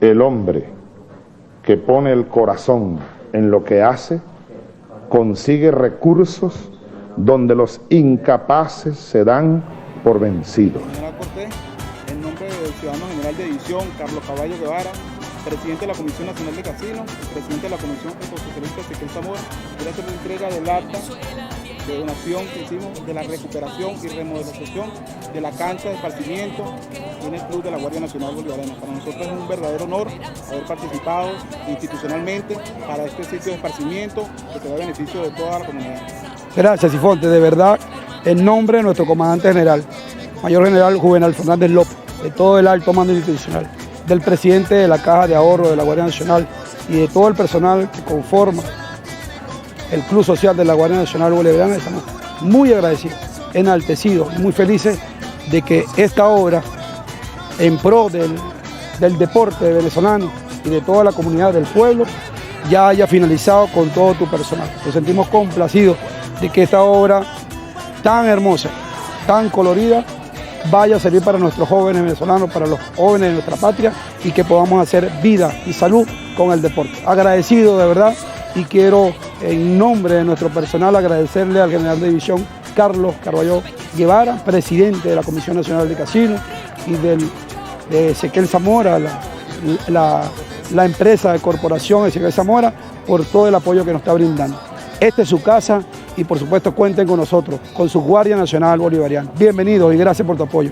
el hombre que pone el corazón en lo que hace, consigue recursos donde los incapaces se dan por vencidos. General Cortés, en nombre del ciudadano general de división, Carlos Caballo Guevara, presidente de la Comisión Nacional de Casinos, presidente de la Comisión Ecosocialista Ezequiel Zamora, quiero hacer la entrega del acta de donación que hicimos de la recuperación y remodelación de la cancha de esparcimiento en el Club de la Guardia Nacional Bolivariana. Para nosotros es un verdadero honor haber participado institucionalmente para este sitio de esparcimiento que se da beneficio de toda la comunidad. Gracias, Sifonte, de verdad, en nombre de nuestro comandante general, Mayor General Juvenal Fernández López, de todo el alto mando institucional, del presidente de la Caja de Ahorro de la Guardia Nacional y de todo el personal que conforma el Club Social de la Guardia Nacional Bolivariana, estamos muy agradecidos, enaltecidos y muy felices de que esta obra en pro del deporte venezolano y de toda la comunidad del pueblo ya haya finalizado con todo tu personal. Nos sentimos complacidos de que esta obra tan hermosa, tan colorida, vaya a servir para nuestros jóvenes venezolanos, para los jóvenes de nuestra patria y que podamos hacer vida y salud con el deporte. Agradecido de verdad y quiero en nombre de nuestro personal agradecerle al general de división Carlos Caballo Guevara, presidente de la Comisión Nacional de Casinos y de Ezequiel Zamora, la empresa de corporación Ezequiel Zamora, por todo el apoyo que nos está brindando. Esta es su casa y por supuesto cuenten con nosotros, con su Guardia Nacional Bolivariana. Bienvenidos y gracias por tu apoyo.